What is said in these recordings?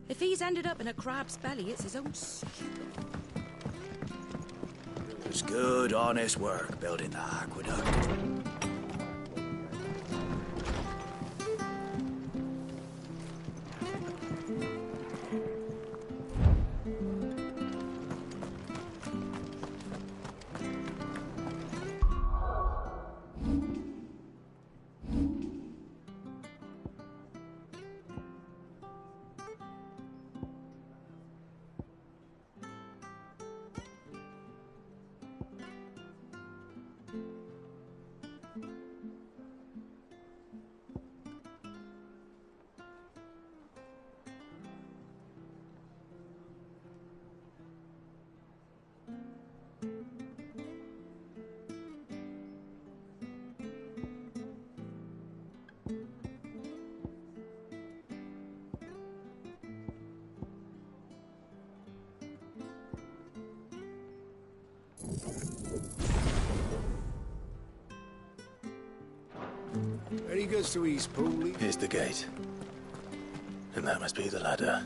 If he's ended up in a crab's belly, it's his own skin. It's good, honest work building the aqueduct. Any goods to East Pooley? Here's the gate. And that must be the ladder.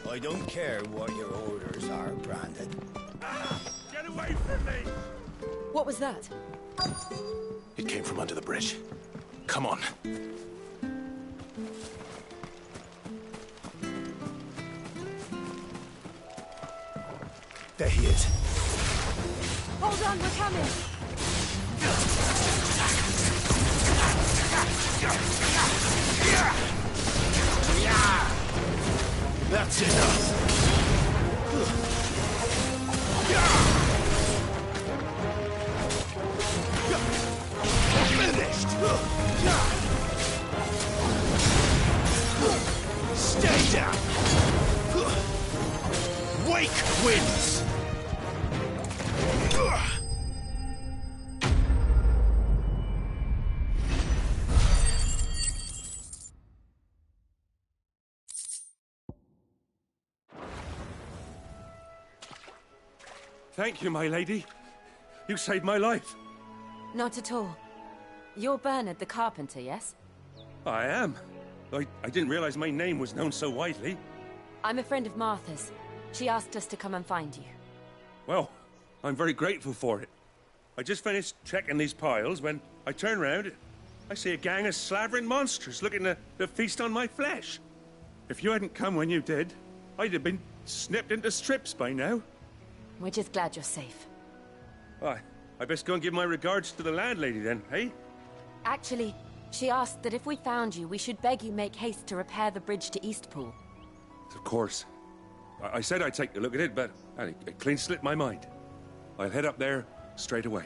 I don't care what your orders are, Brandon. Ah! Get away from me! What was that? It came from under the bridge. Come on. There he is. Hold on, we're coming. That's enough. Finished! Stay down! Wake wins! Thank you, my lady. You saved my life. Not at all. You're Bernard the carpenter, yes? I am. I didn't realize my name was known so widely. I'm a friend of Martha's. She asked us to come and find you. Well, I'm very grateful for it. I just finished checking these piles when I turn around. I see a gang of slavering monsters looking to feast on my flesh. If you hadn't come when you did, I'd have been snipped into strips by now. We're just glad you're safe. I best go and give my regards to the landlady then, hey? Actually, she asked that if we found you, we should beg you make haste to repair the bridge to Eastpool. Of course. I said I'd take a look at it, but it clean slipped my mind. I'll head up there straight away.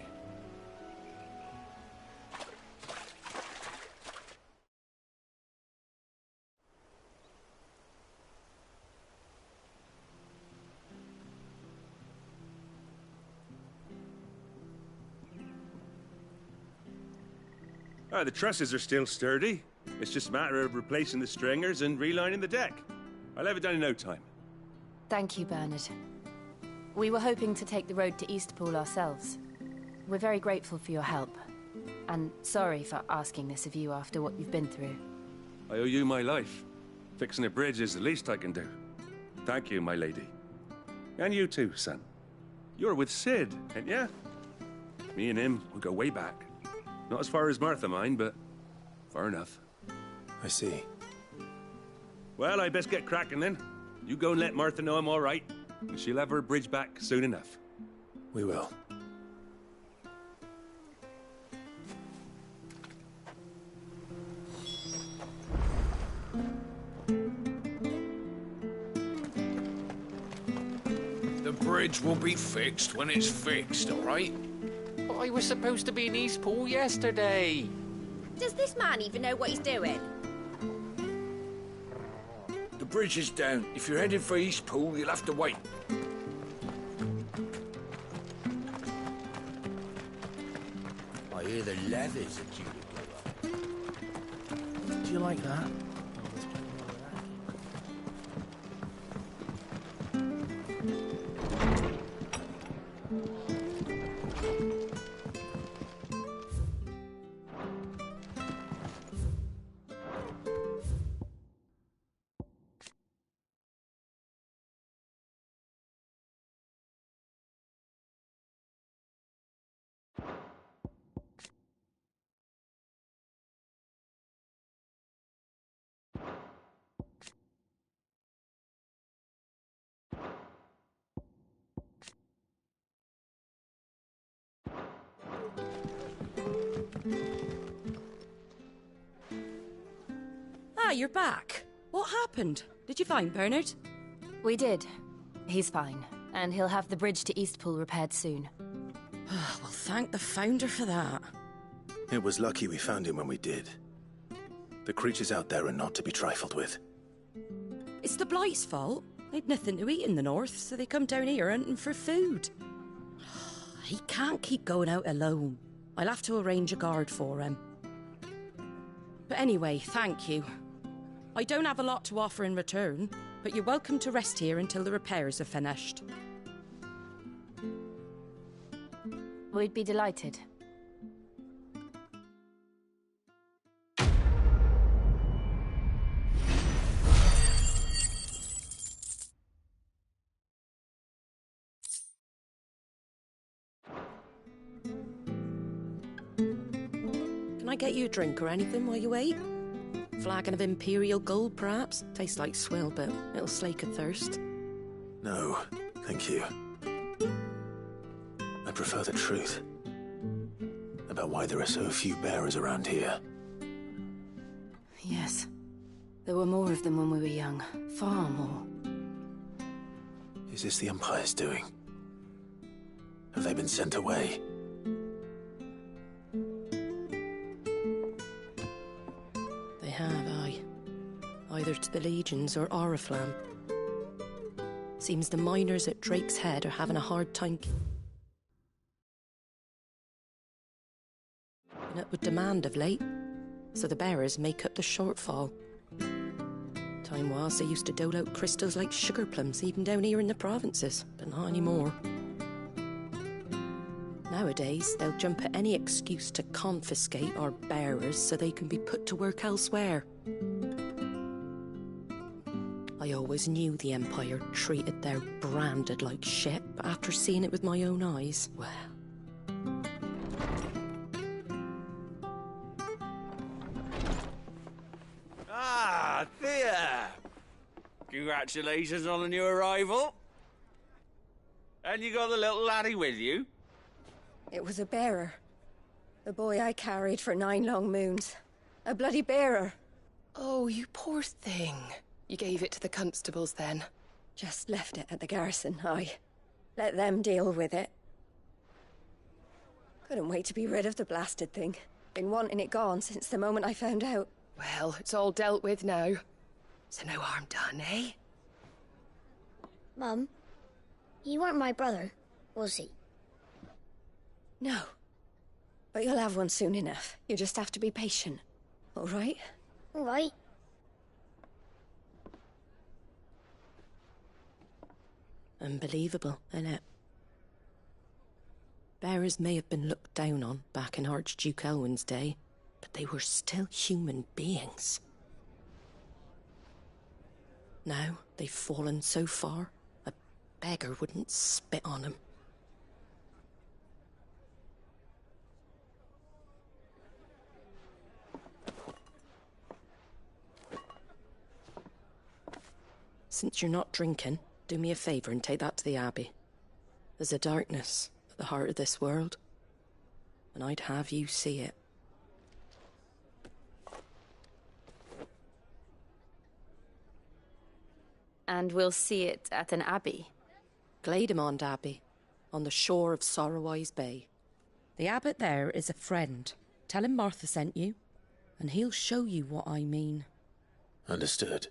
The trusses are still sturdy. It's just a matter of replacing the stringers and relining the deck. I'll have it done in no time. Thank you, Bernard. We were hoping to take the road to Eastpool ourselves. We're very grateful for your help. And sorry for asking this of you after what you've been through. I owe you my life. Fixing a bridge is the least I can do. Thank you, my lady. And you too, son. You're with Sid, ain't ya? Me and him will go way back. Not as far as Martha, mind, but far enough. I see. Well, I best get cracking then. You go and let Martha know I'm all right, and she'll have her bridge back soon enough. We will. The bridge will be fixed when it's fixed, all right? But I was supposed to be in Eastpool yesterday. Does this man even know what he's doing? The bridge is down. If you're headed for Eastpool, you'll have to wait. I hear the leathers are due to go up. Do you like that? Ah, you're back. What happened? Did you find Bernard? We did. He's fine, and he'll have the bridge to Eastpool repaired soon. Well, thank the Founder for that. It was lucky we found him when we did. The creatures out there are not to be trifled with. It's the Blight's fault. They'd nothing to eat in the north, so they come down here hunting for food. He can't keep going out alone. I'll have to arrange a guard for him. But anyway, thank you. I don't have a lot to offer in return, but you're welcome to rest here until the repairs are finished. We'd be delighted. Can I get you a drink or anything while you wait? Flagon of Imperial Gold, perhaps? Tastes like swill, but it'll slake a thirst. No, thank you. I prefer the truth. About why there are so few bearers around here. Yes. There were more of them when we were young. Far more. Is this the Empire's doing? Have they been sent away? They have, aye. Either to the Legions or Oriflamme. Seems the miners at Drake's Head are having a hard time keeping up with demand of late, so the bearers make up the shortfall. Time was they used to dole out crystals like sugar plums even down here in the provinces, but not anymore. Nowadays, they'll jump at any excuse to confiscate our bearers so they can be put to work elsewhere. I always knew the Empire treated their branded like shit, but after seeing it with my own eyes, well... Ah, Thea! Congratulations on the new arrival. And you got the little laddie with you? It was a bearer. The boy I carried for 9 long moons. A bloody bearer. Oh, you poor thing. You gave it to the constables then? Just left it at the garrison, aye. Let them deal with it. Couldn't wait to be rid of the blasted thing. Been wanting it gone since the moment I found out. Well, it's all dealt with now. So no harm done, eh? Mum, he weren't my brother, was he? No. But you'll have one soon enough. You just have to be patient. All right? All right. Unbelievable, innit? Bearers may have been looked down on back in Archduke Elwin's day, but they were still human beings. Now they've fallen so far, a beggar wouldn't spit on them. Since you're not drinking, do me a favour and take that to the Abbey. There's a darkness at the heart of this world, and I'd have you see it. And we'll see it at an abbey? Glademond Abbey, on the shore of Sorrowwise Bay. The abbot there is a friend. Tell him Martha sent you, and he'll show you what I mean. Understood.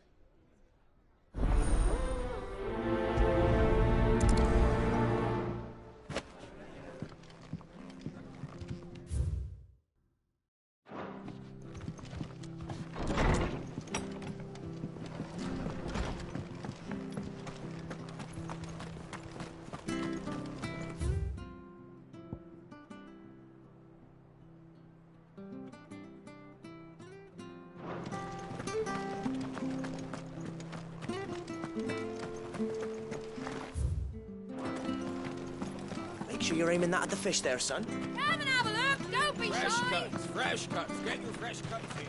Make sure you're aiming that at the fish there, son. Come and have a look. Don't be Fresh shy. cuts, fresh cuts. Get your fresh cuts here.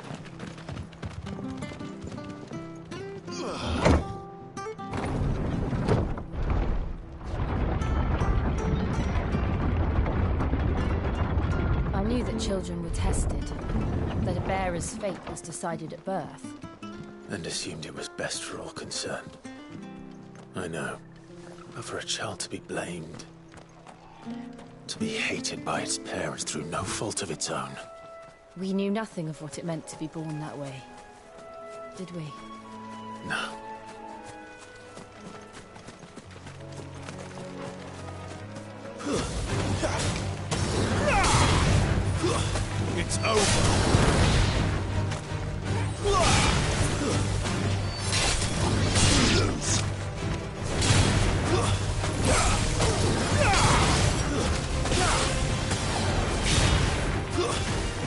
I knew that children were tested, that a bearer's fate was decided at birth. and assumed it was best for all concerned. I know. But for a child to be blamed, to be hated by its parents through no fault of its own. We knew nothing of what it meant to be born that way, did we? No. It's over.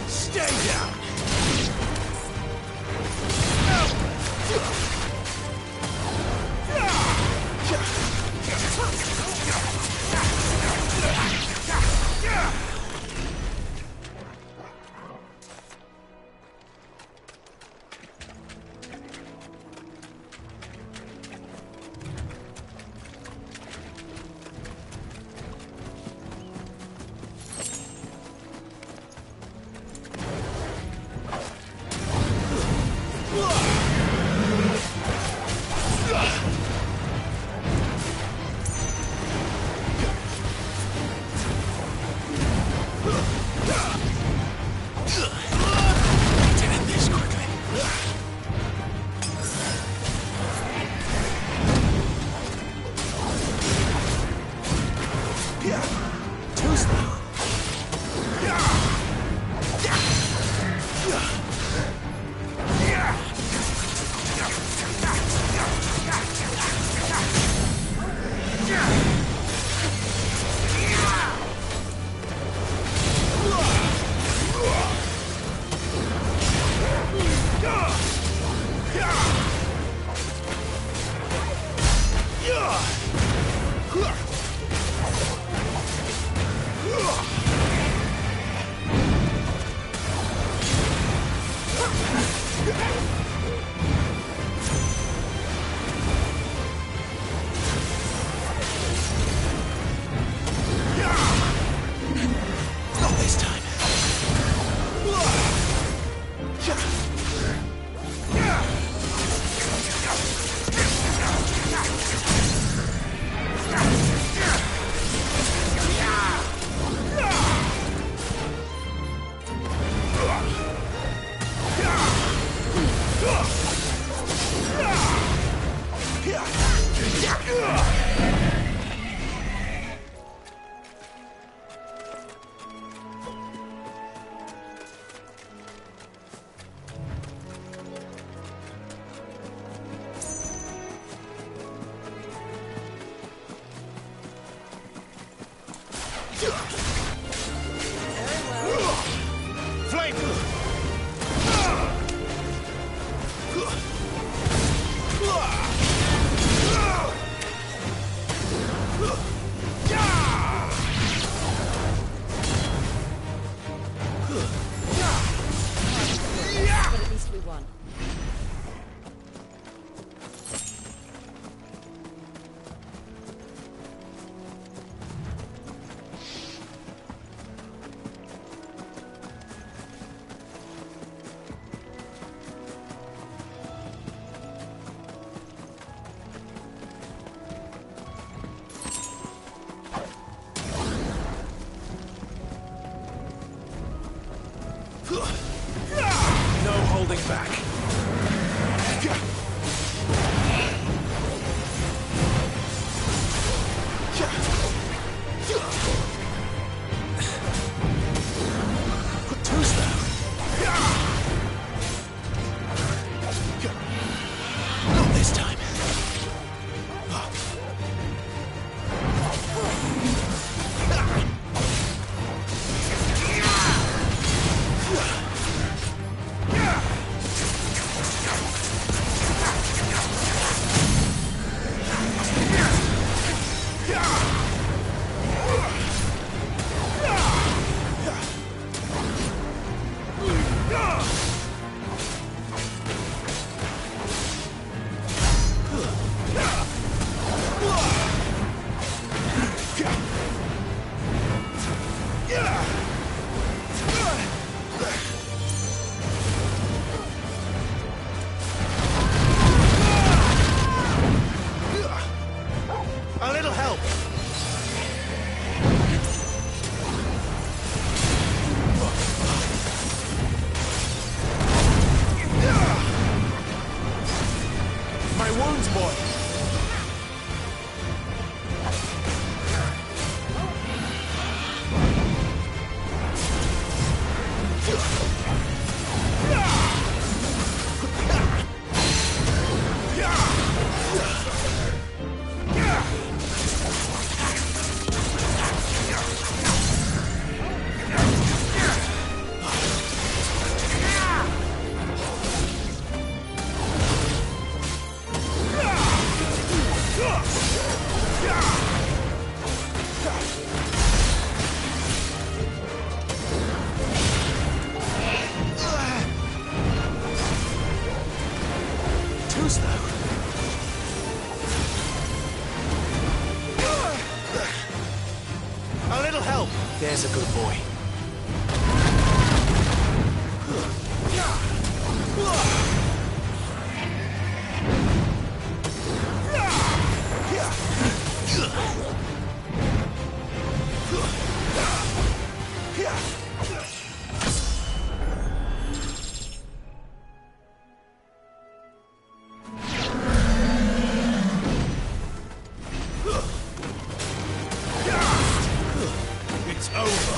Stay down. help! My wounds, boy! Too slow. A little help. There's a good boy. It's over.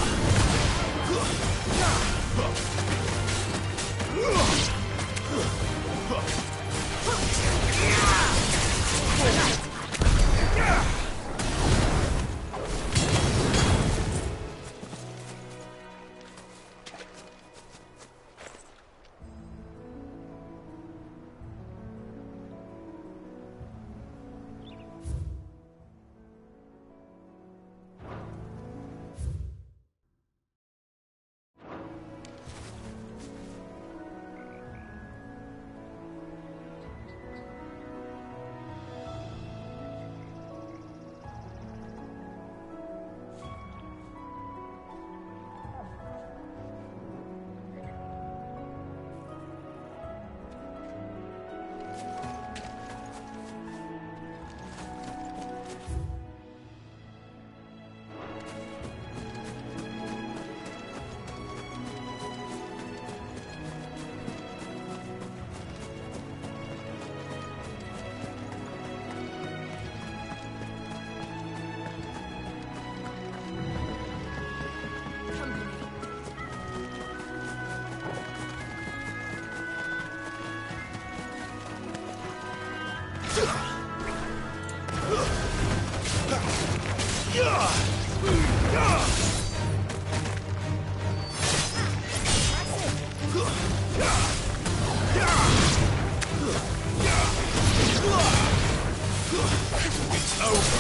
It's over.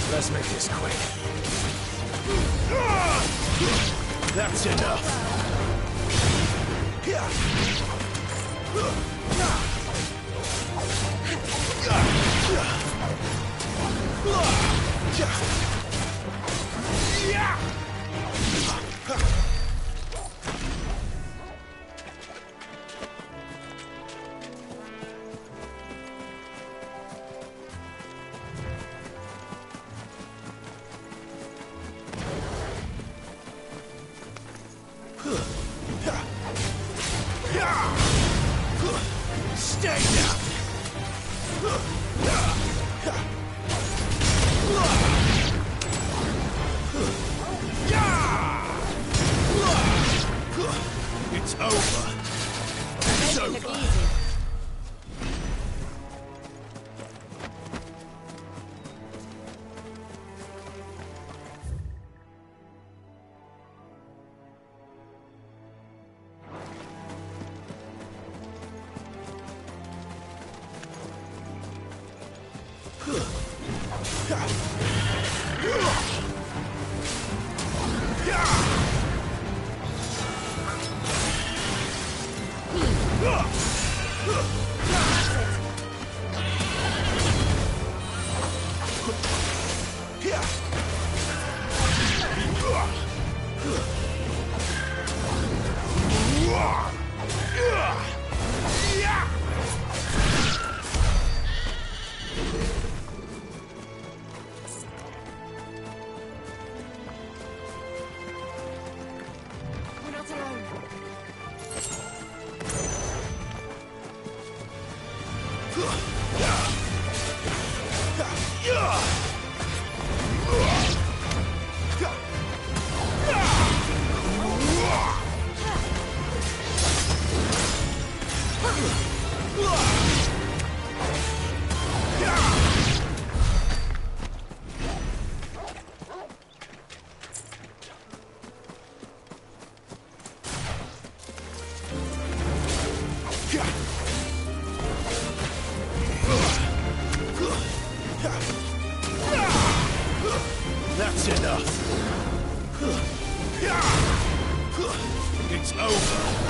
Let's make this quick. That's enough. Stay down! That's enough. It's over.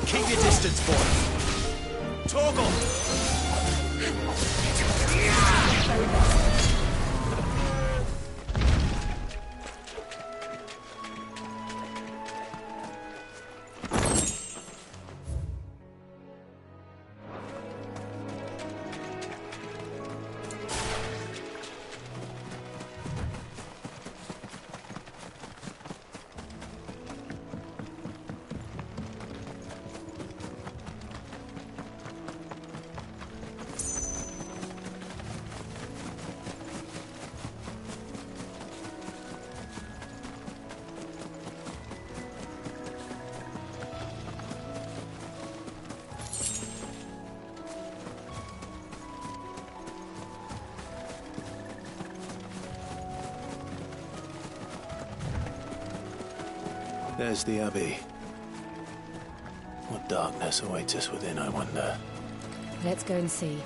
Keep your distance, boy. Torgal! There's the Abbey. What darkness awaits us within, I wonder? Let's go and see.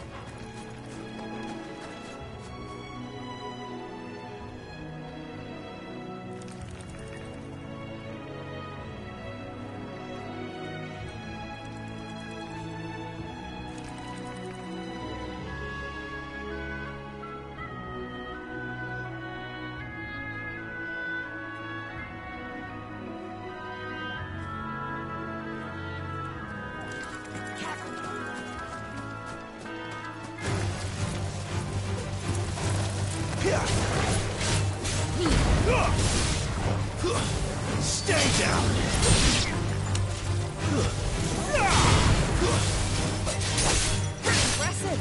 Stay down! Impressive.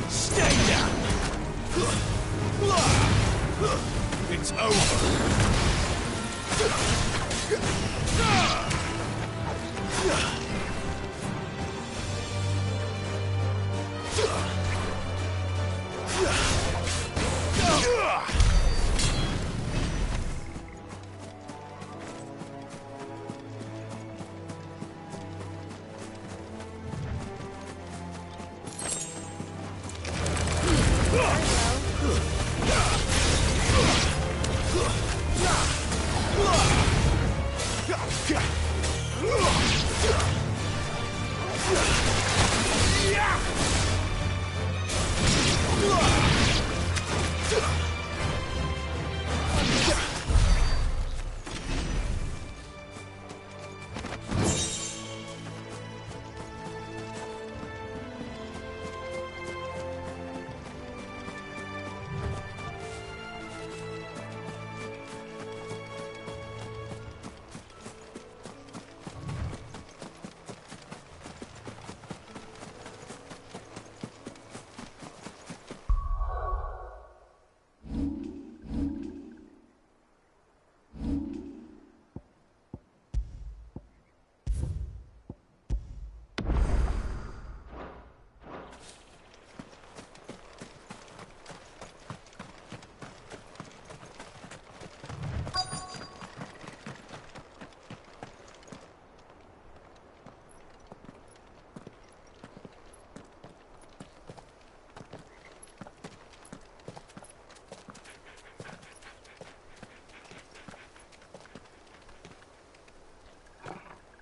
Stay down! It's over!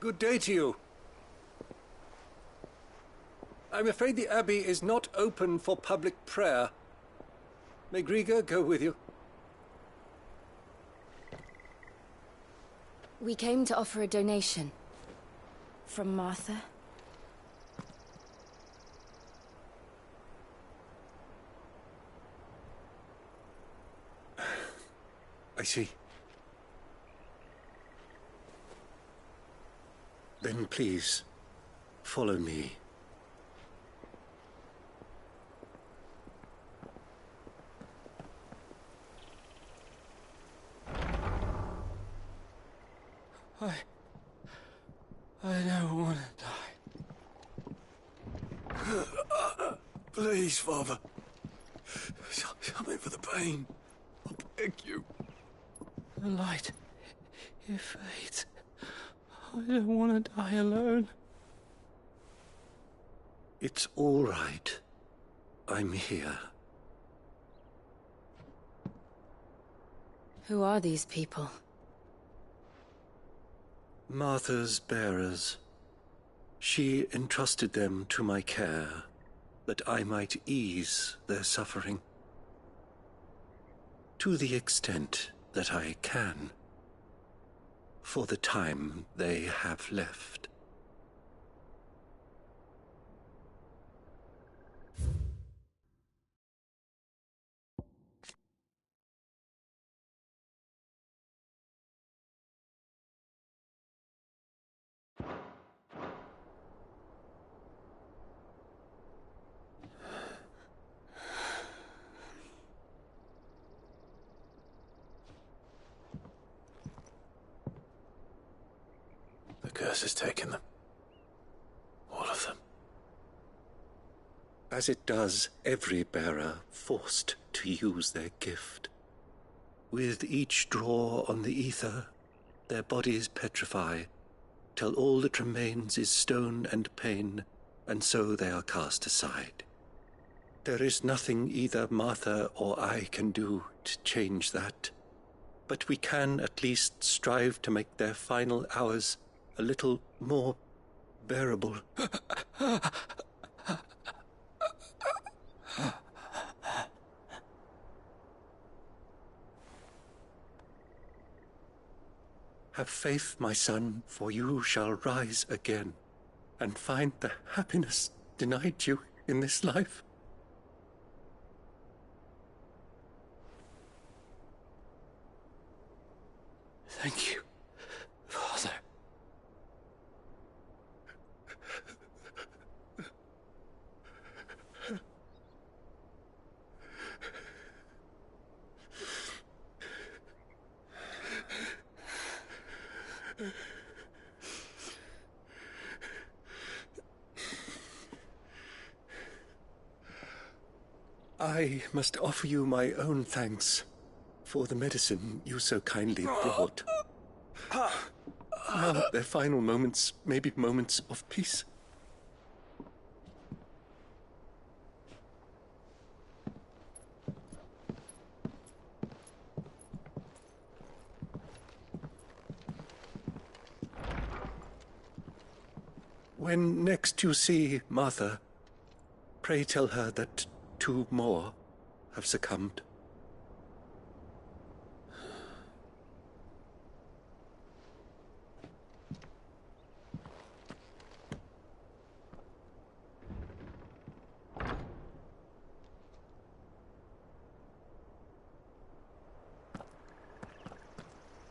Good day to you. I'm afraid the Abbey is not open for public prayer. May Grieger go with you? We came to offer a donation. From Martha. I see. Then please, follow me. I don't want to die. Please, Father. Something for the pain. I beg you. The light, it fades. I don't want to die alone. It's all right. I'm here. Who are these people? Martha's bearers. She entrusted them to my care, that I might ease their suffering. To the extent that I can. For the time they have left. Alice has taken them. All of them. As it does every bearer forced to use their gift. With each draw on the ether, their bodies petrify, till all that remains is stone and pain, and so they are cast aside. There is nothing either Martha or I can do to change that, but we can at least strive to make their final hours a little more bearable. Have faith, my son, for you shall rise again, and find the happiness denied you in this life. Thank you, Father. I must offer you my own thanks for the medicine you so kindly brought. Now their final moments may be moments of peace. When next you see Martha, pray tell her that 2 more have succumbed.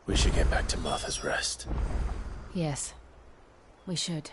We should get back to Martha's Rest. Yes, we should.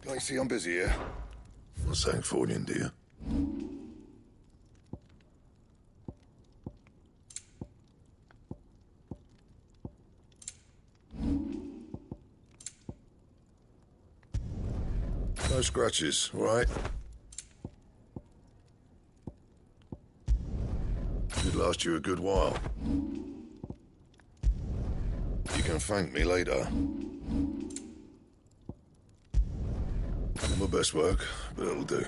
I see I'm busy here. Not saying for you, do you? No scratches, all right? Should last you a good while. You can thank me later. Not my best work, but it'll do.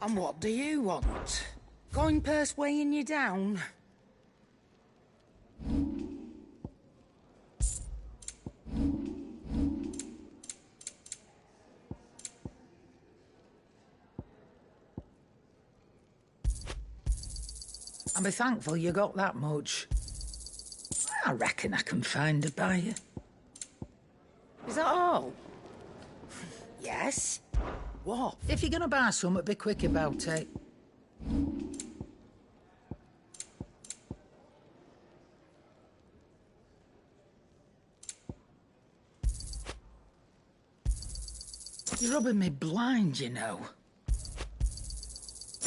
And what do you want? Going purse weighing you down? I'll be thankful you got that much. I reckon I can find a buyer. Is that all? Yes. What? If you're gonna buy something, be quick about it. You're rubbing me blind, you know.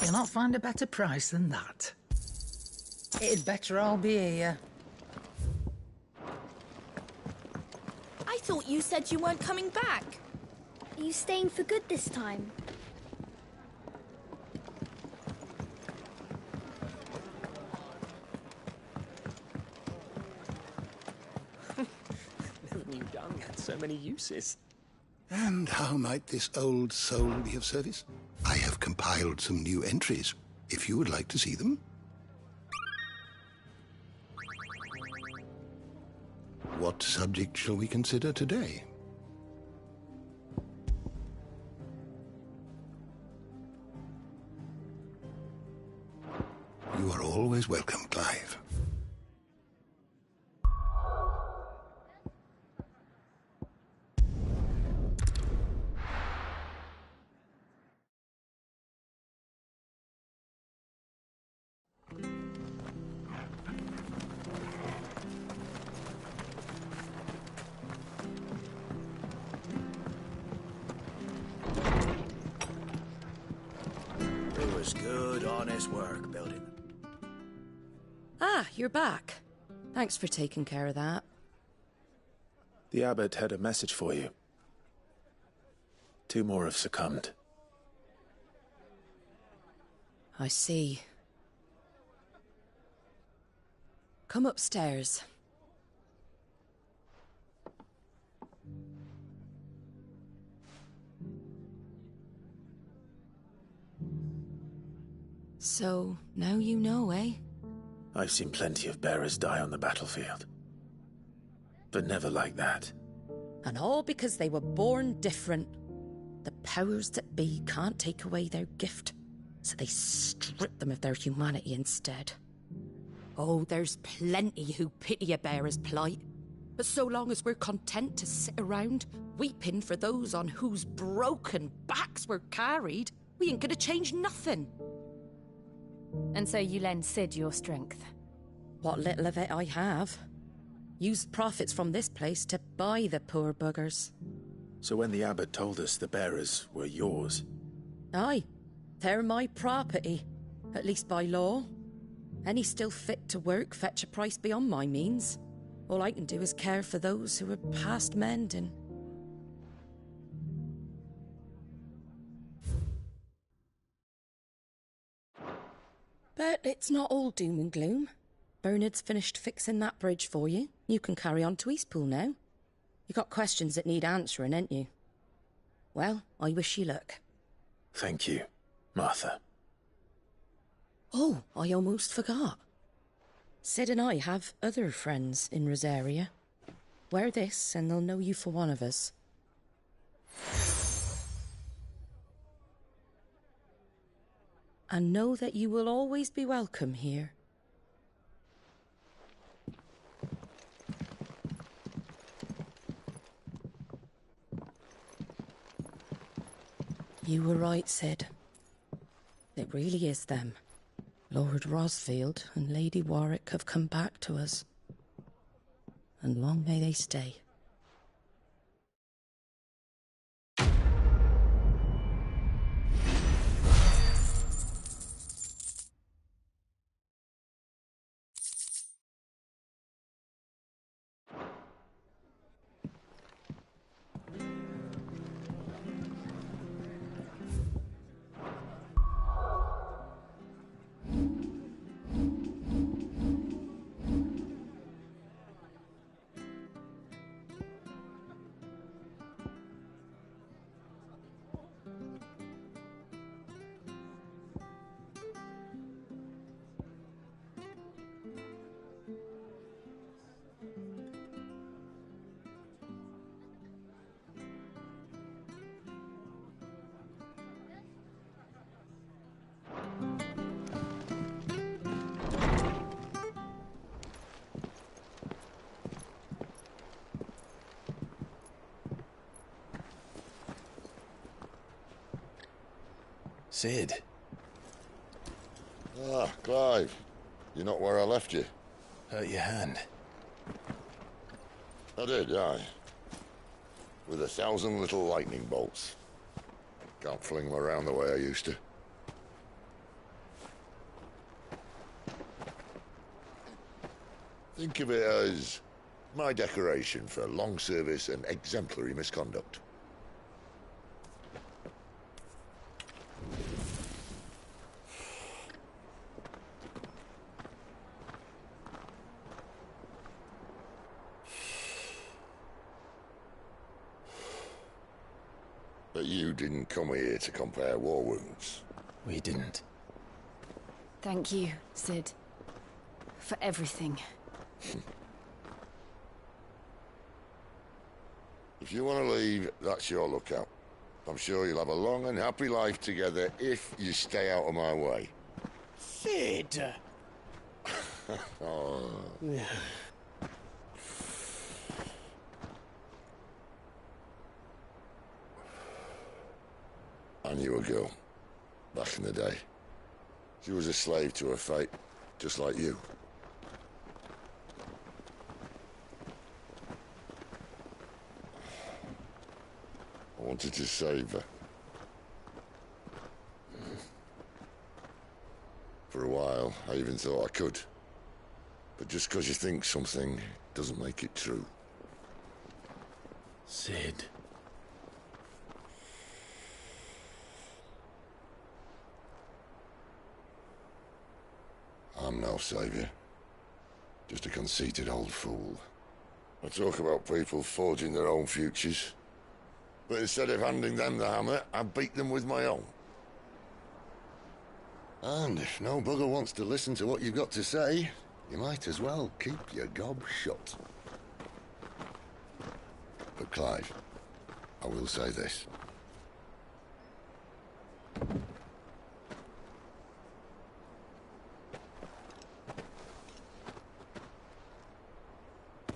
You'll not find a better price than that. It'd better all be here. I thought you said you weren't coming back. Are you staying for good this time? Never knew dung had so many uses. And how might this old soul be of service? I have compiled some new entries, if you would like to see them. What subject shall we consider today? You are always welcome, Clive. It was good, honest work building. Ah, you're back. Thanks for taking care of that. The abbot had a message for you. 2 more have succumbed. I see. Come upstairs. So, now you know, eh? I've seen plenty of bearers die on the battlefield. But never like that. And all because they were born different. The powers that be can't take away their gift, so they strip them of their humanity instead. Oh, there's plenty who pity a bearer's plight. But so long as we're content to sit around, weeping for those on whose broken backs we're carried, we ain't gonna change nothing. And so you lend Sid your strength? What little of it I have. Used profits from this place to buy the poor buggers. So when the abbot told us the bearers were yours... Aye, they're my property, at least by law. Any still fit to work fetch a price beyond my means. All I can do is care for those who are past mending. But it's not all doom and gloom. Bernard's finished fixing that bridge for you. You can carry on to Eastpool now. You got questions that need answering, ain't you? Well, I wish you luck. Thank you, Martha. Oh, I almost forgot. Sid and I have other friends in Rosaria. Wear this and they'll know you for one of us. And know that you will always be welcome here. You were right, Sid. It really is them. Lord Rosfield and Lady Warwick have come back to us. And long may they stay. Sid. Ah, Clive. You're not where I left you. Hurt your hand. I did, aye. With 1,000 little lightning bolts. Can't fling them around the way I used to. Think of it as my decoration for long service and exemplary misconduct. But you didn't come here to compare war wounds. We didn't. Thank you, Sid. For everything. If you want to leave, that's your lookout. I'm sure you'll have a long and happy life together if you stay out of my way. Sid! Oh. I knew a girl, back in the day. She was a slave to her fate, just like you. I wanted to save her. For a while, I even thought I could. But just because you think something doesn't make it true. Sid. I'm no savior. Just a conceited old fool. I talk about people forging their own futures. But instead of handing them the hammer, I beat them with my own. And if no bugger wants to listen to what you've got to say, you might as well keep your gob shut. But Clive, I will say this.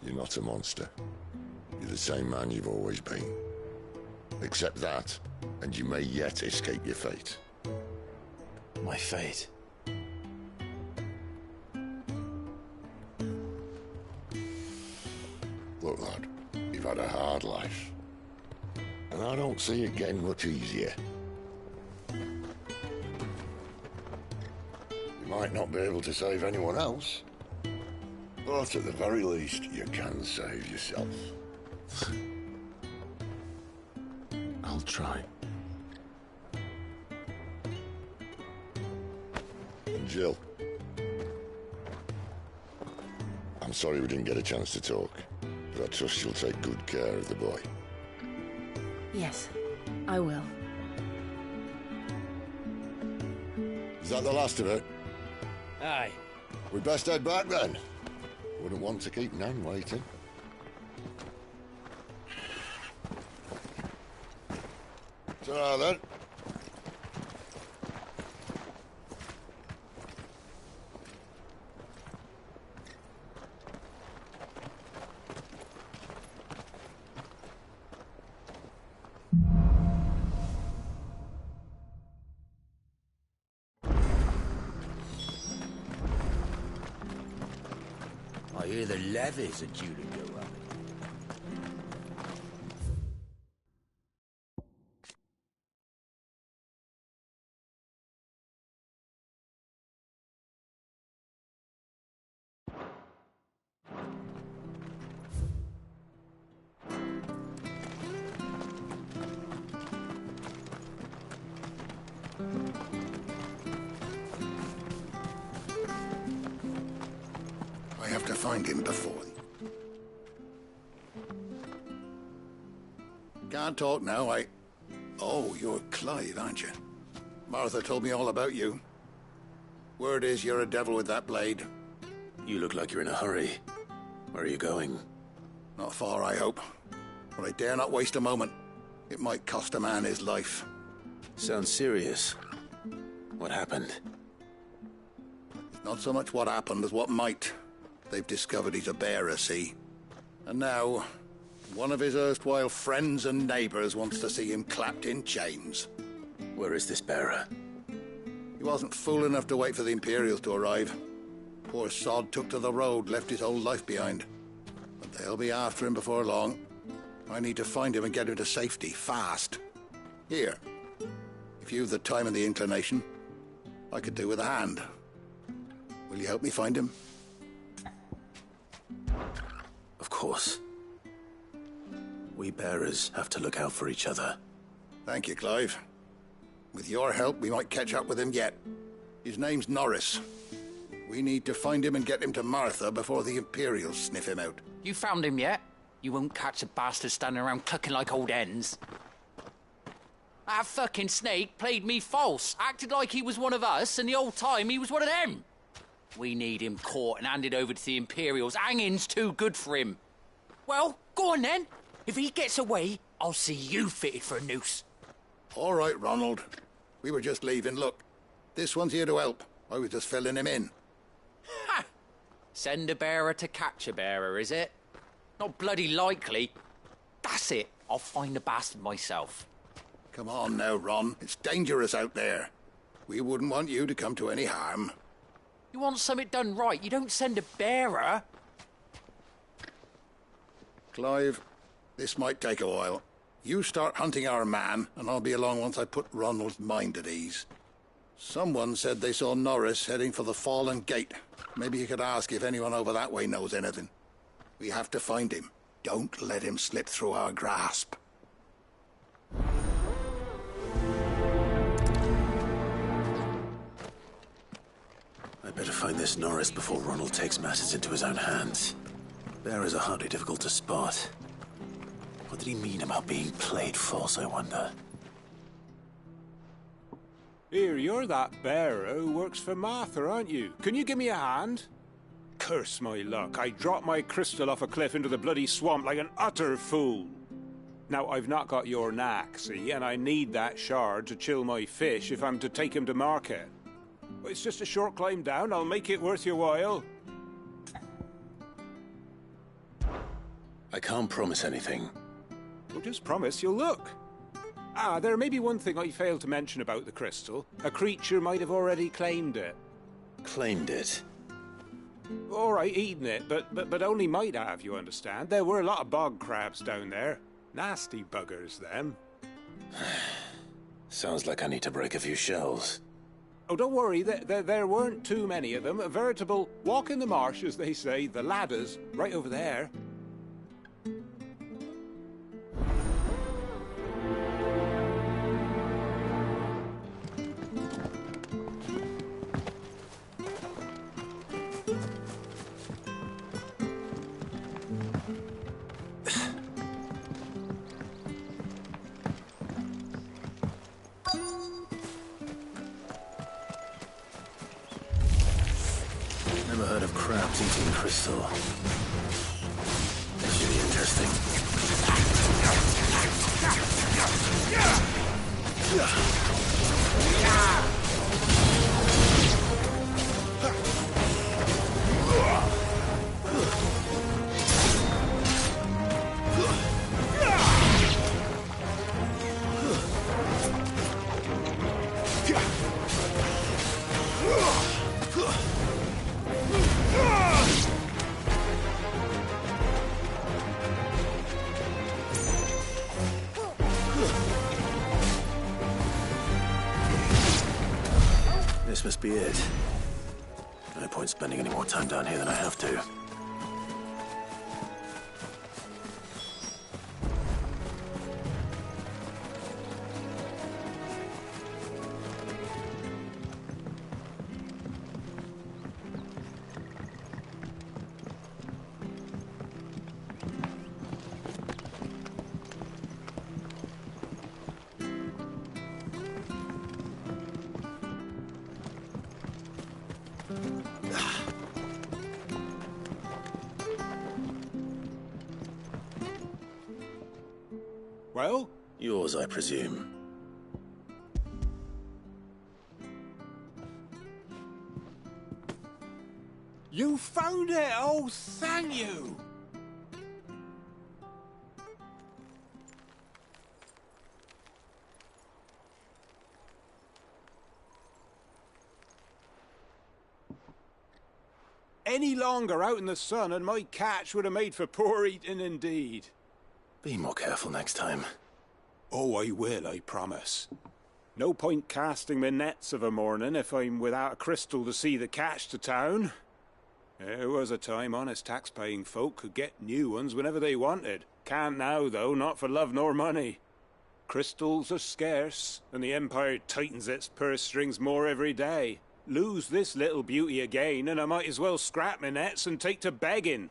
You're not a monster. You're the same man you've always been. Accept that, and you may yet escape your fate. My fate? Look, lad, you've had a hard life. And I don't see it getting much easier. You might not be able to save anyone else, but at the very least, you can save yourself. I'll try. And Jill, I'm sorry we didn't get a chance to talk, but I trust you'll take good care of the boy. Yes, I will. Is that the last of it? Aye. We'd best head back then. Wouldn't want to keep Nan waiting. Ta-ra then. I hear the levies are due to go up. I have to find him before. Can't talk now, Oh, you're Clive, aren't you? Martha told me all about you. Word is you're a devil with that blade. You look like you're in a hurry. Where are you going? Not far, I hope. But I dare not waste a moment. It might cost a man his life. Sounds serious. What happened? It's not so much what happened as what might. They've discovered he's a bearer, see? And now, one of his erstwhile friends and neighbours wants to see him clapped in chains. Where is this bearer? He wasn't fool enough to wait for the Imperials to arrive. Poor sod took to the road, left his whole life behind. But they'll be after him before long. I need to find him and get him to safety, fast. Here, If you've the time and the inclination, I could do with a hand. Will you help me find him? Of course. We bearers have to look out for each other. Thank you, Clive. With your help, we might catch up with him yet. His name's Norris. We need to find him and get him to Martha before the Imperials sniff him out. You found him yet? You won't catch a bastard standing around clucking like old hens. That fucking snake played me false, acted like he was one of us, and the whole time he was one of them. We need him caught and handed over to the Imperials. Hanging's too good for him. Well, go on then. If he gets away, I'll see you fitted for a noose. All right, Ronald. We were just leaving. Look, this one's here to help. I was just filling him in. Ha! Send a bearer to catch a bearer, is it? Not bloody likely. That's it. I'll find the bastard myself. Come on now, Ron. It's dangerous out there. We wouldn't want you to come to any harm. You want something done right, you don't send a bearer. Clive, this might take a while. You start hunting our man, and I'll be along once I put Ronald's mind at ease. Someone said they saw Norris heading for the Fallen Gate. Maybe you could ask if anyone over that way knows anything. We have to find him. Don't let him slip through our grasp. I better find this Norris before Ronald takes matters into his own hands. Bearers are hardly difficult to spot. What did he mean about being played false, I wonder? Here, you're that bearer who works for Martha, aren't you? Can you give me a hand? Curse my luck, I dropped my crystal off a cliff into the bloody swamp like an utter fool. Now, I've not got your knack, see, and I need that shard to chill my fish if I'm to take him to market. But it's just a short climb down, I'll make it worth your while. I can't promise anything. Well, just promise you'll look. Ah, there may be one thing I failed to mention about the crystal. A creature might have already claimed it. Claimed it? All right, eaten it, but only might have, you understand. There were a lot of bog crabs down there. Nasty buggers, them. Sounds like I need to break a few shells. Oh, don't worry, there weren't too many of them. A veritable walk in the marsh, as they say. The ladders, right over there. Never heard of crabs eating crystal. This should be interesting. This must be it. No point spending any more time down here than I have to. Well? Yours, I presume. You found it! Oh, thank you! Any longer out in the sun and my catch would have made for poor eating indeed. Be more careful next time. Oh, I will, I promise. No point casting my nets of a morning if I'm without a crystal to see the catch to town. There was a time honest tax-paying folk could get new ones whenever they wanted. Can't now, though, not for love nor money. Crystals are scarce, and the Empire tightens its purse strings more every day. Lose this little beauty again, and I might as well scrap my nets and take to begging.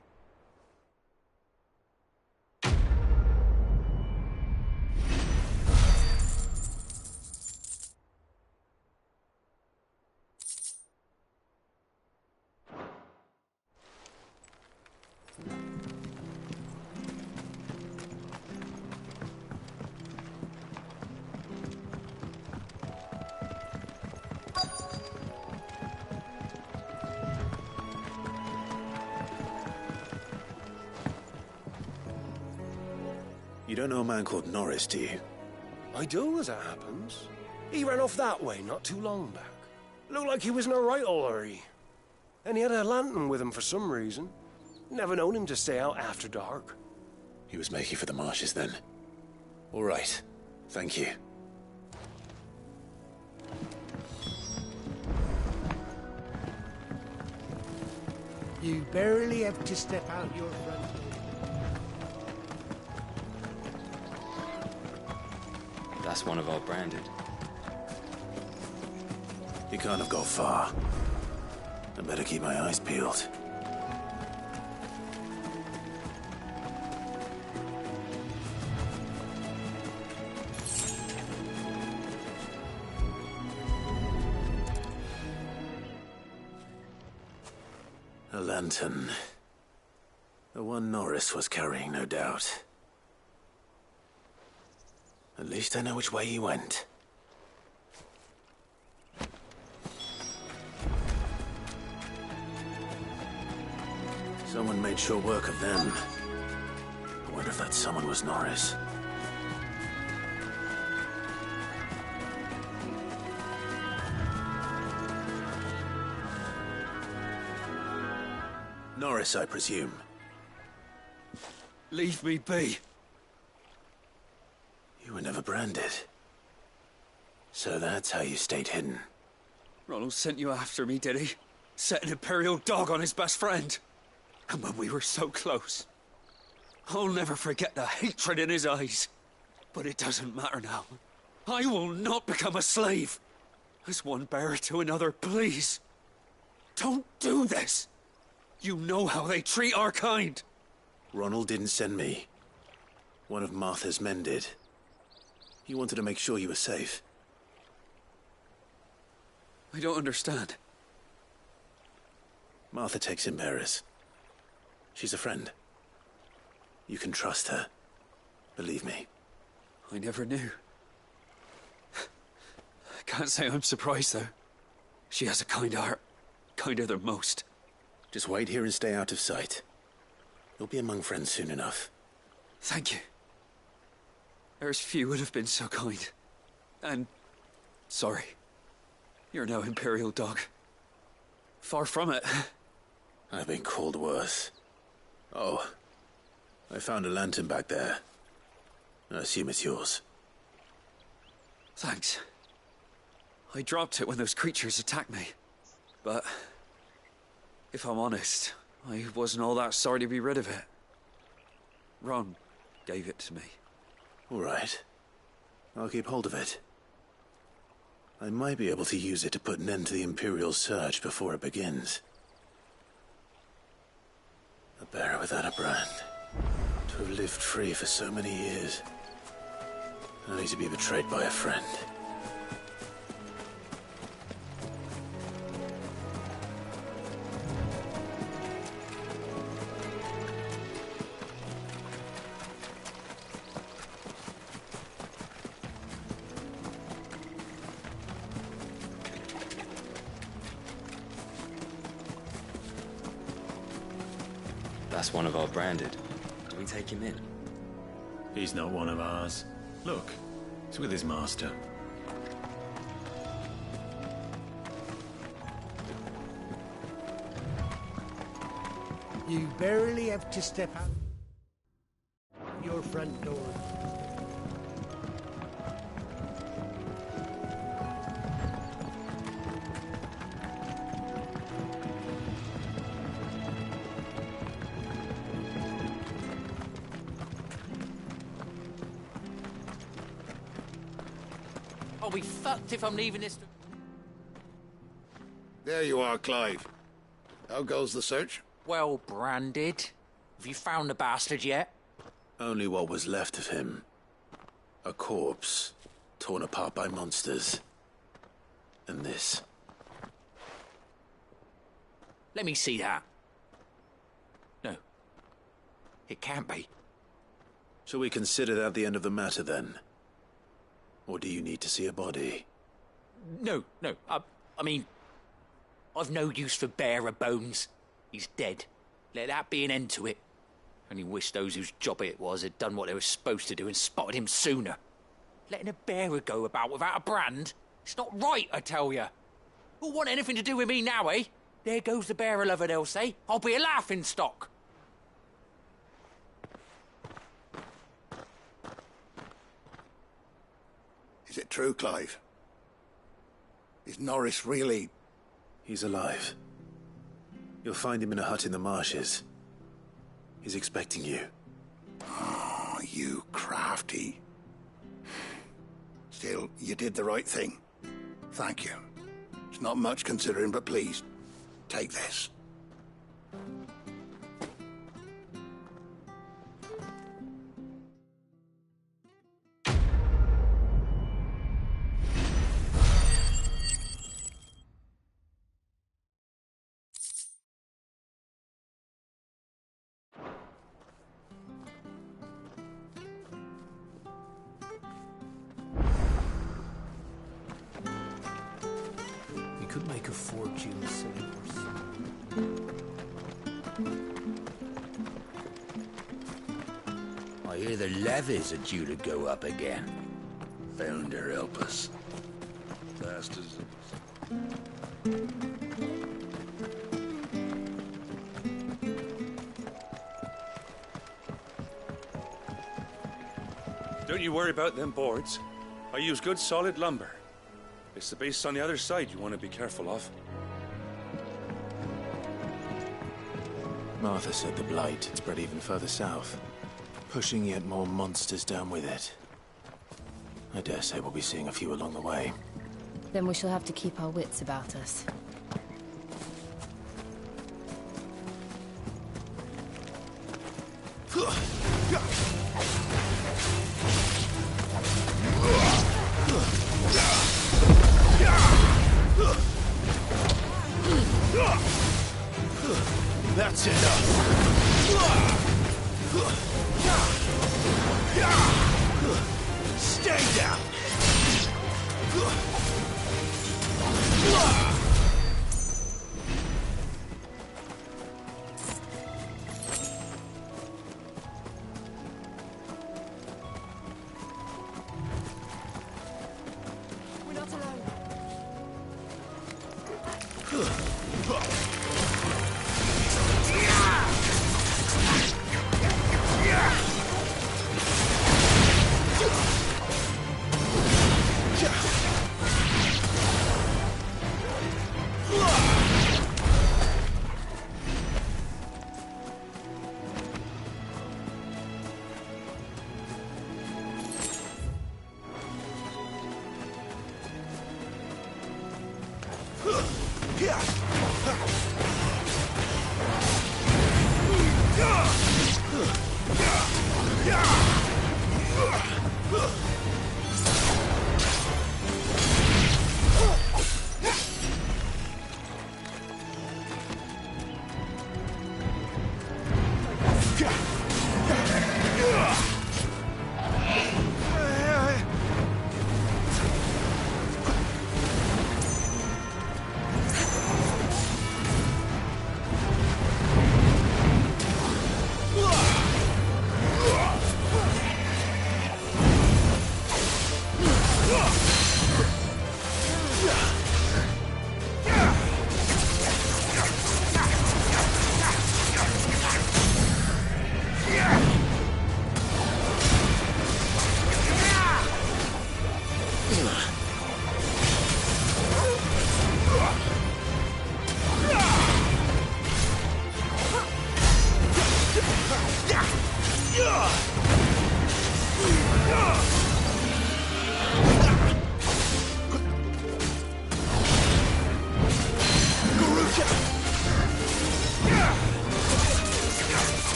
You don't know a man called Norris, do you? I do, as it happens. He ran off that way not too long back. Looked like he was in a right old hurry. And he had a lantern with him for some reason. Never known him to stay out after dark. He was making for the marshes then. All right. Thank you. You barely have to step out your front door. That's one of our branded. He can't have got far. I better keep my eyes peeled. A lantern. The one Norris was carrying, no doubt. At least I know which way he went. Someone made sure work of them. I wonder if that someone was Norris. Norris, I presume. Leave me be. You were never branded. So that's how you stayed hidden. Ronald sent you after me, did he? Set an Imperial dog on his best friend. And when we were so close. I'll never forget the hatred in his eyes. But it doesn't matter now. I will not become a slave. As one bearer to another, please. Don't do this. You know how they treat our kind. Ronald didn't send me. One of Martha's men did. He wanted to make sure you were safe. I don't understand. Martha takes in bearers. She's a friend. You can trust her. Believe me. I never knew. I can't say I'm surprised, though. She has a kind heart. Kinder than most. Just wait here and stay out of sight. You'll be among friends soon enough. Thank you. There's few would have been so kind. And sorry. You're no Imperial dog. Far from it. I've been called worse. Oh, I found a lantern back there. I assume it's yours. Thanks. I dropped it when those creatures attacked me. But if I'm honest, I wasn't all that sorry to be rid of it. Ron gave it to me. All right. I'll keep hold of it. I might be able to use it to put an end to the Imperial surge before it begins. A bearer without a brand. To have lived free for so many years. Only to be betrayed by a friend. That's one of our branded. Do we take him in? He's not one of ours. Look, he's with his master. You barely have to step out your front door. I'll be fucked if I'm leaving this... There you are, Clive. How goes the search? Well branded. Have you found the bastard yet? Only what was left of him. A corpse, torn apart by monsters. And this. Let me see that. No. It can't be. Shall we consider that the end of the matter, then? Or do you need to see a body? No. I mean... I've no use for bearer bones. He's dead. Let that be an end to it. Only wish those whose job it was had done what they were supposed to do and spotted him sooner. Letting a bearer go about without a brand? It's not right, I tell you. Who'll want anything to do with me now, eh? There goes the bearer lover, they'll say. I'll be a laughing stock. Is it true, Clive? Is Norris really... He's alive. You'll find him in a hut in the marshes. He's expecting you. Oh, you crafty. Still, you did the right thing. Thank you. It's not much considering, but please, take this. Could make a fortune selling I hear the levies are due to go up again. Founder help us. Bastards. Don't you worry about them boards. I use good solid lumber. It's the base on the other side you want to be careful of. Martha said the blight had spread even further south, pushing yet more monsters down with it. I dare say we'll be seeing a few along the way. Then we shall have to keep our wits about us. That's enough! Stay down! We're not alone.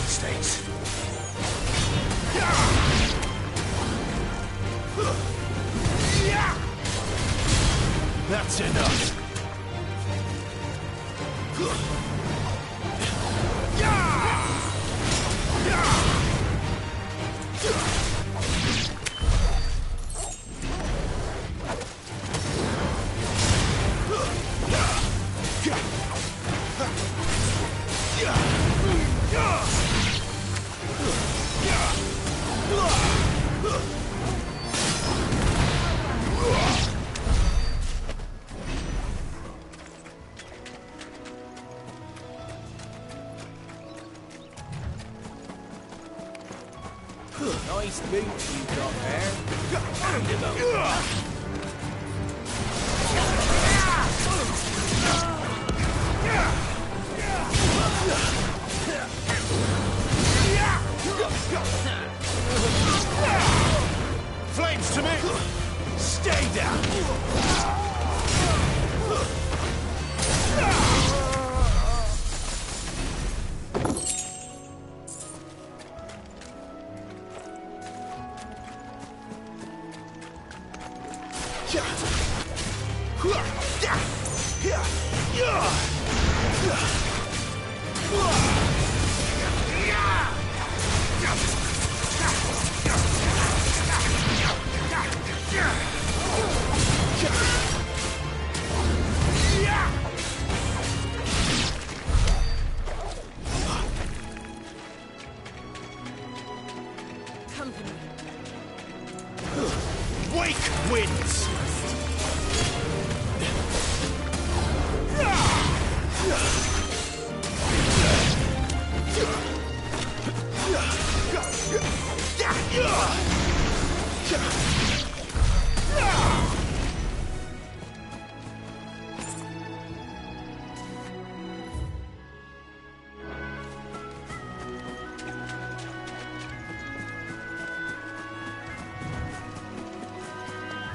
States. That's enough. Nice boots you've got there. Flames to me! Stay down! Wake wins!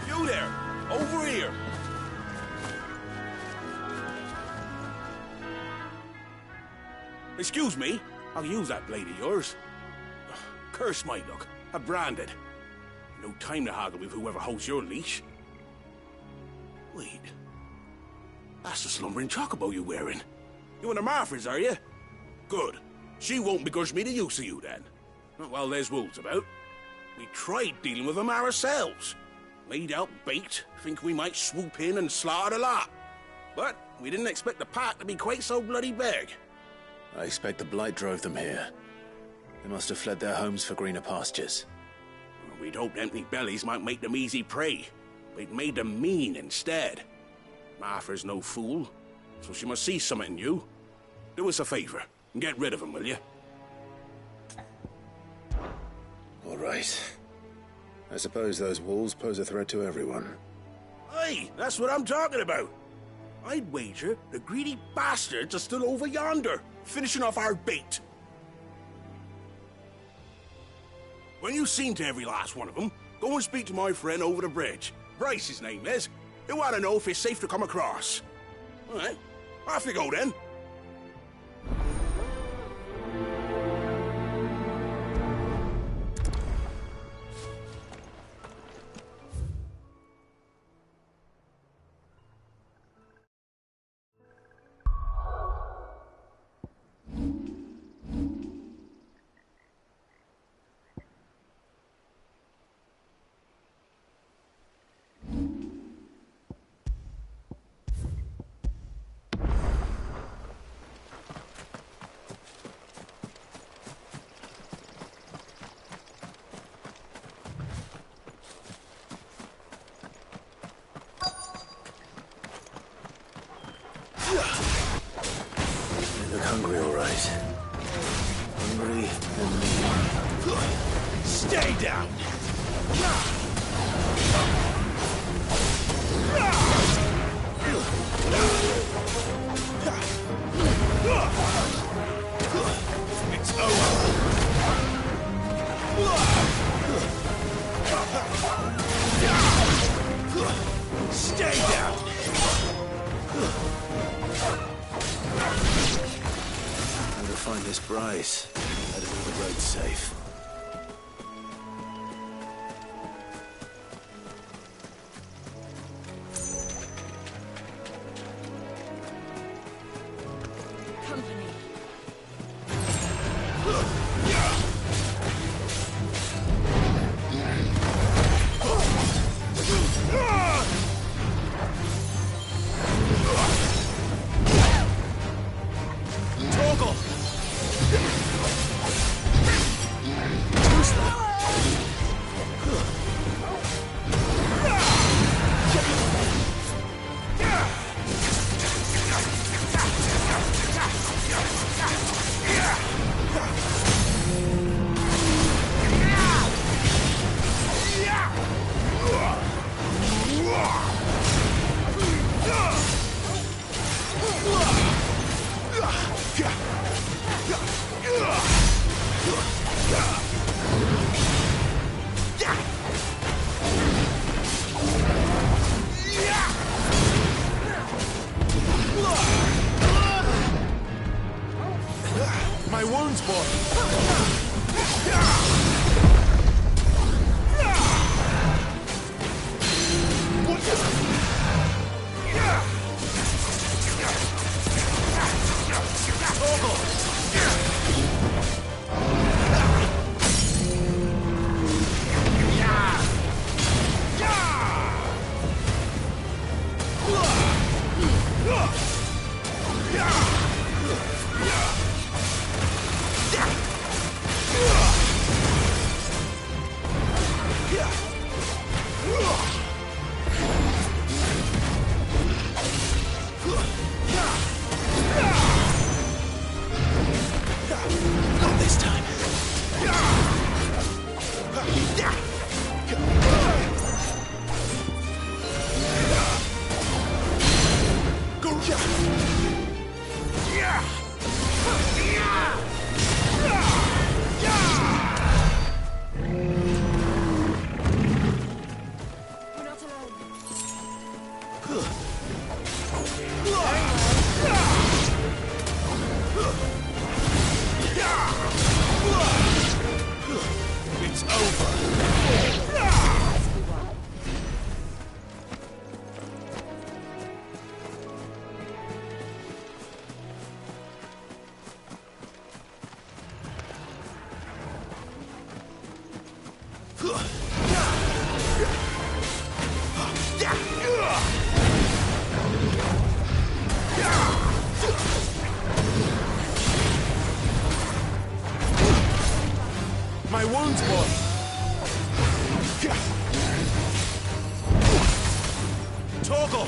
You there! Over here! Excuse me, I'll use that blade of yours. Curse my luck, I'm branded. No time to haggle with whoever holds your leash. Wait, that's the slumbering chocobo you're wearing. You and the Marfors, are you? Good. She won't begrudge me the use of you then. Not while there's wolves about. We tried dealing with them ourselves. Laid out bait, think we might swoop in and slaughter the lot. But we didn't expect the pack to be quite so bloody big. I expect the blight drove them here. They must have fled their homes for greener pastures. We'd hoped empty bellies might make them easy prey. We'd made them mean instead. Martha's no fool, so she must see something in you. Do us a favor and get rid of them, will you? All right. I suppose those wolves pose a threat to everyone. Aye, that's what I'm talking about. I'd wager the greedy bastards are still over yonder, finishing off our bait. When you've seen to every last one of them, go and speak to my friend over the bridge. Bryce, his name is. He'll want to know if it's safe to come across. All right, off you go then. They look hungry, all right. Hungry and lean. Stay down! It's over. Stay down! I'll go find this Bryce. Let him know the road's safe. My wounds, boy! Not this time. It's over. My wounds, boy! Toggle!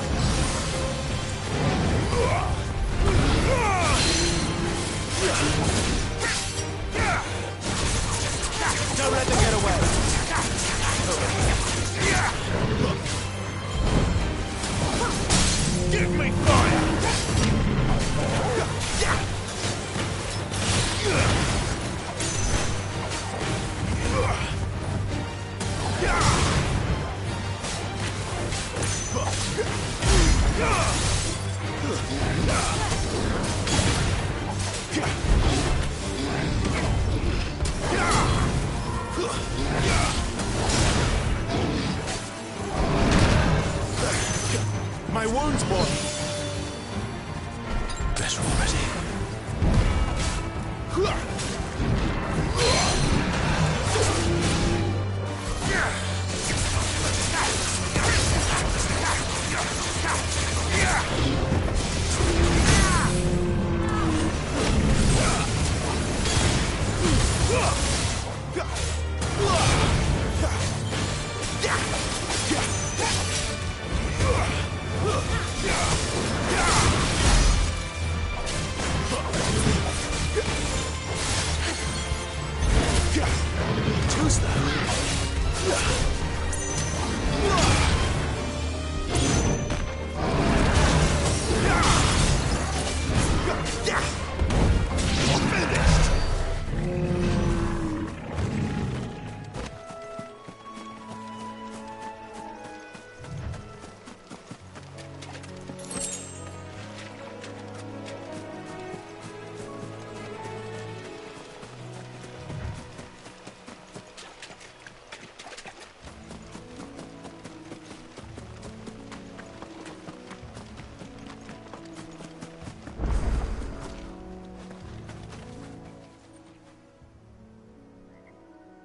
Don't let them get away! Give me fire! My wounds, boy! Better already.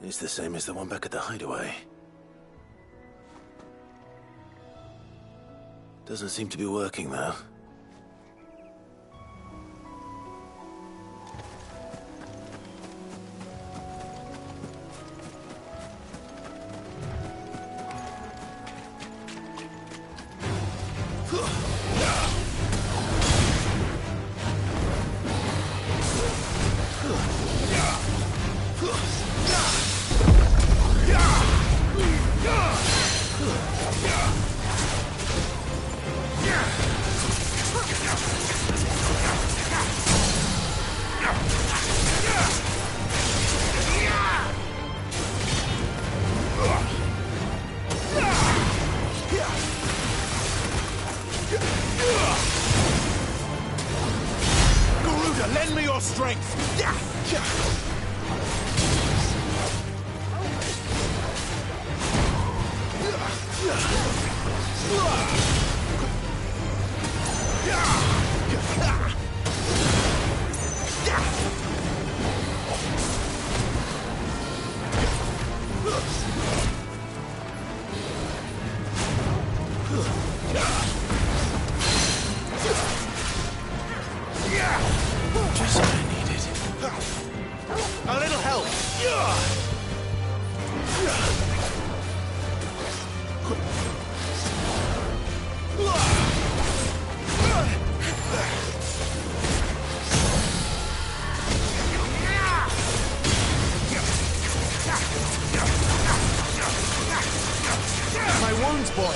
It's the same as the one back at the hideaway. Doesn't seem to be working, though. Lend me your strength! Just what I needed. A little help! My wounds, boy!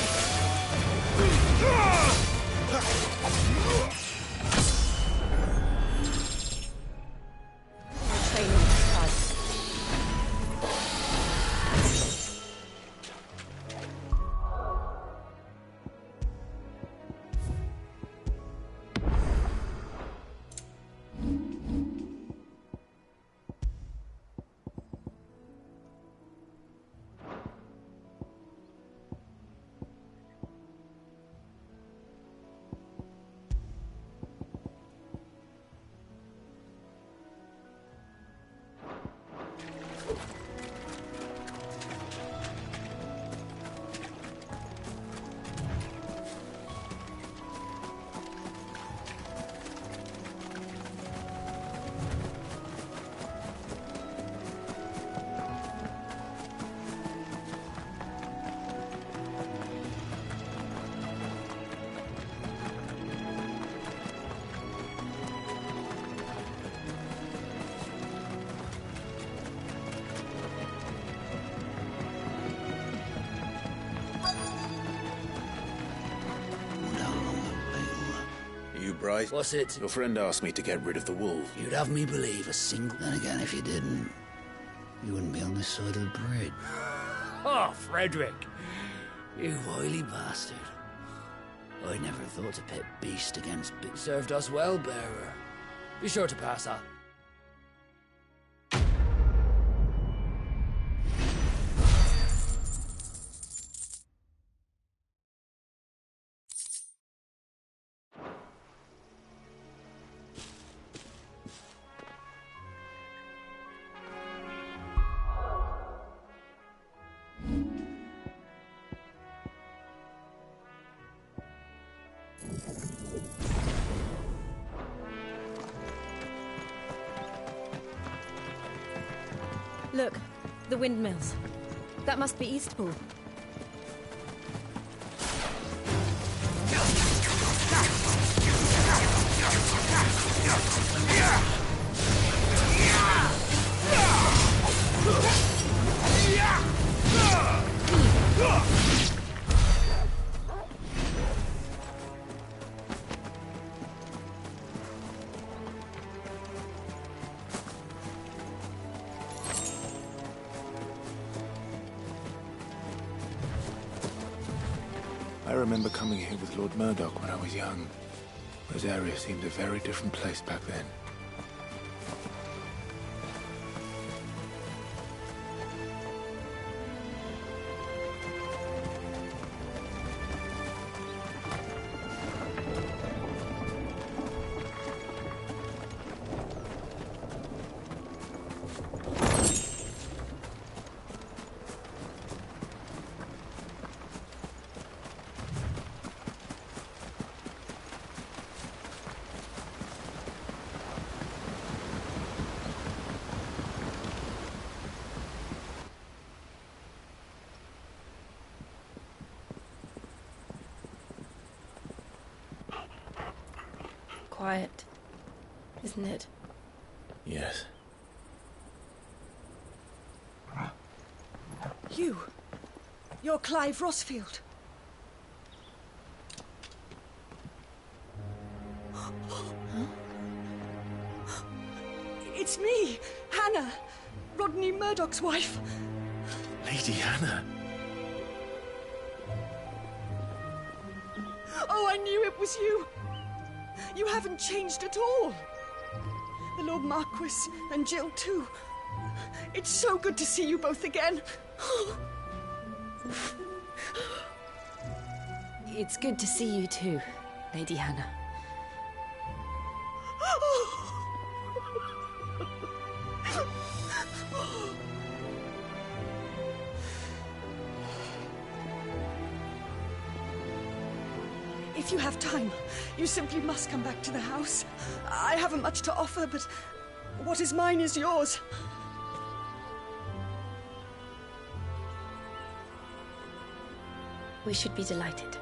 Bryce? What's it? Your friend asked me to get rid of the wolf. You'd have me believe a single... Then again, if you didn't, you wouldn't be on this side of the bridge. Oh, Frederick! You wily bastard. I never thought to pit beast against beast. Served us well, bearer. Be sure to pass that. Look, the windmills. That must be Eastpool. I remember coming here with Lord Murdoch when I was young. Rosaria seemed a very different place back then. quiet, isn't it? Yes. You're Clive Rossfield. It's me, Hannah, Rodney Murdoch's wife. Lady Hannah. Oh, I knew it was you. You haven't changed at all. The Lord Marquis and Jill too. It's so good to see you both again. It's good to see you too, Lady Hannah. If you have time, you simply must come back to the house. I haven't much to offer, but what is mine is yours. We should be delighted.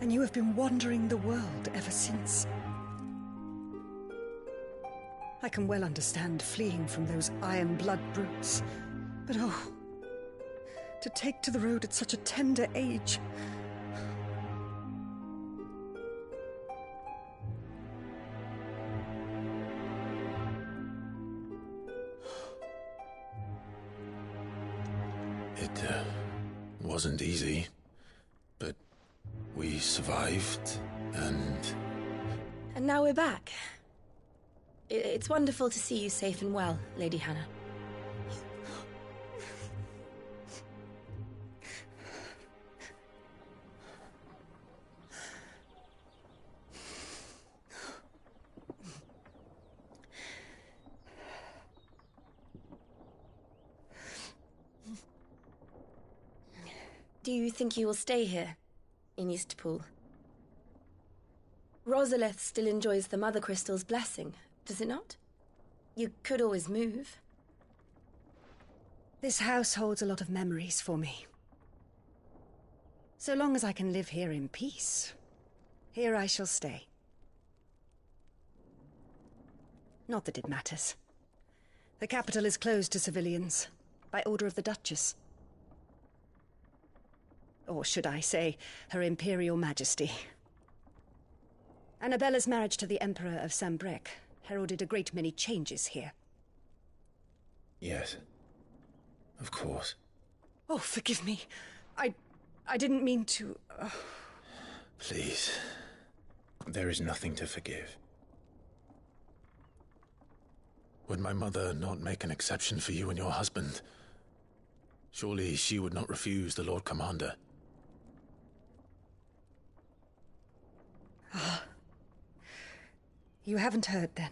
And you have been wandering the world ever since. I can well understand fleeing from those iron blood brutes. But oh, to take to the road at such a tender age. It wasn't easy, but we survived, and And now we're back. It's wonderful to see you safe and well, Lady Hannah. Do you think you will stay here, in Eastpool? Rosalith still enjoys the Mother Crystal's blessing, does it not? You could always move. This house holds a lot of memories for me. So long as I can live here in peace, here I shall stay. Not that it matters. The capital is closed to civilians, by order of the Duchess. Or should I say, Her Imperial Majesty. Annabella's marriage to the Emperor of Sambrec heralded a great many changes here. yes, of course. Oh, forgive me. I didn't mean to... Please, there is nothing to forgive. Would my mother not make an exception for you and your husband? Surely she would not refuse the Lord Commander. You haven't heard, then.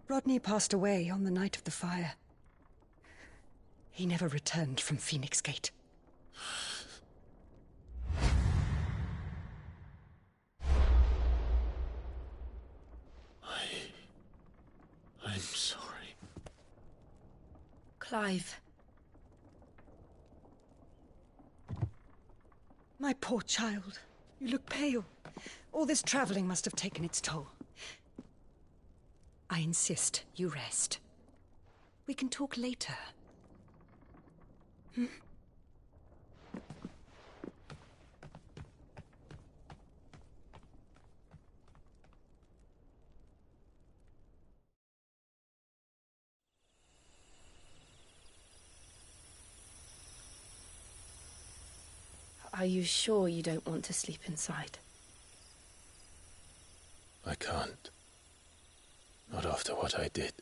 Rodney passed away on the night of the fire. He never returned from Phoenix Gate. I'm sorry. Clive. My poor child. You look pale. All this traveling must have taken its toll. I insist you rest. We can talk later. Hmm? Are you sure you don't want to sleep inside? I can't. Not after what I did.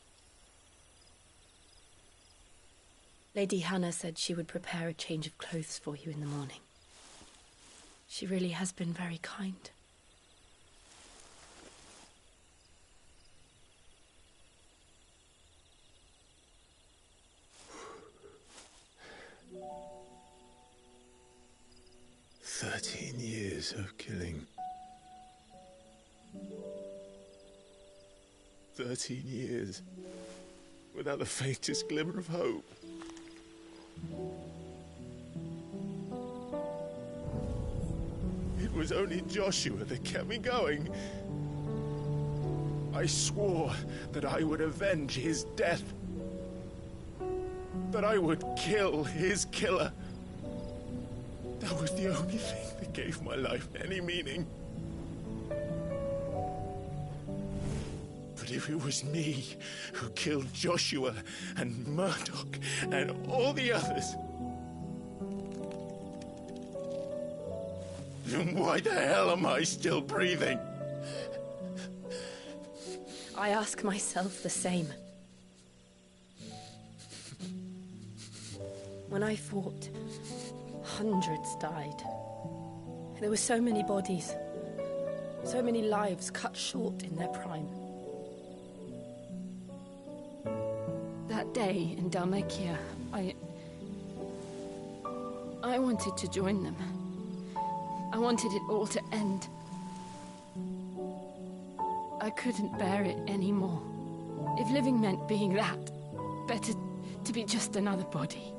Lady Hannah said she would prepare a change of clothes for you in the morning. She really has been very kind. "13 years of killing. 13 years, without the faintest glimmer of hope. It was only Joshua that kept me going. I swore that I would avenge his death. That I would kill his killer. That was the only thing that gave my life any meaning. But if it was me who killed Joshua and Murdoch and all the others, then why the hell am I still breathing? I ask myself the same. When I fought, hundreds died. There were so many bodies, so many lives cut short in their prime. That day in Dalmacia, I wanted to join them. I wanted it all to end. I couldn't bear it anymore. If living meant being that, better to be just another body.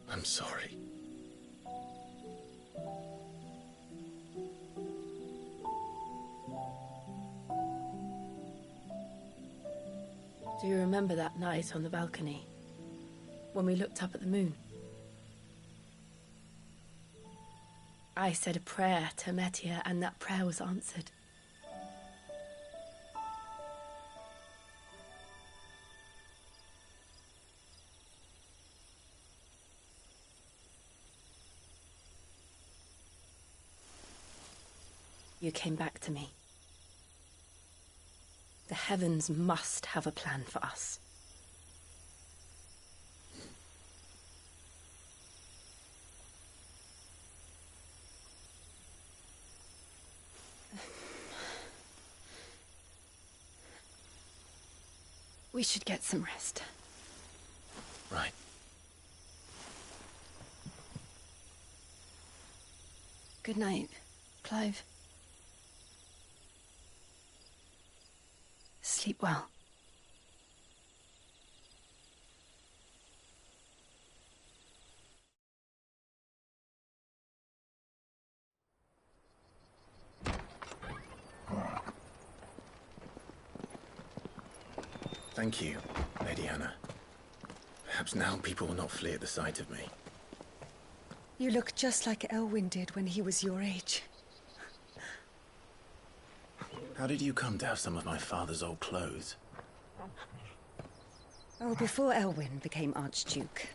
I'm sorry. Do you remember that night on the balcony, when we looked up at the moon? I said a prayer to Metia, and that prayer was answered. You came back to me. The heavens must have a plan for us. We should get some rest. Right. Good night, Clive. Sleep well. Thank you, Lady Hannah. Perhaps now people will not flee at the sight of me. You look just like Elwyn did when he was your age. How did you come to have some of my father's old clothes? Oh, before Elwyn became Archduke,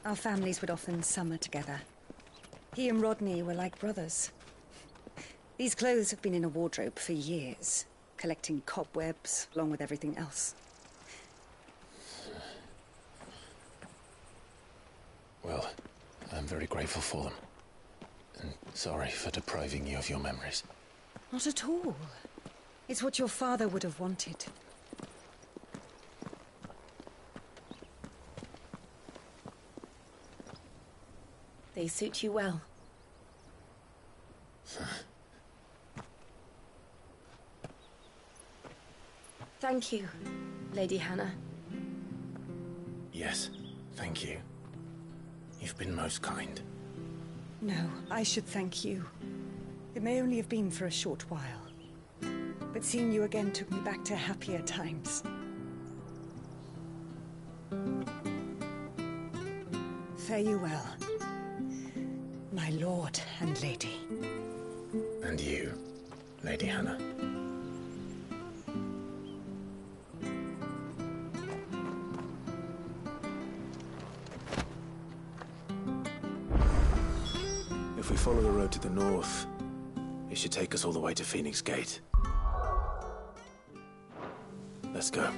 our families would often summer together. He and Rodney were like brothers. These clothes have been in a wardrobe for years, collecting cobwebs along with everything else. Well, I'm very grateful for them. And sorry for depriving you of your memories. Not at all. It's what your father would have wanted. They suit you well. Thank you, Lady Hannah. Yes, thank you. You've been most kind. No, I should thank you. It may only have been for a short while, but seeing you again took me back to happier times. Fare you well, my lord and lady. And you, Lady Hannah. If we follow the road to the north, it should take us all the way to Phoenix Gate. Let's go.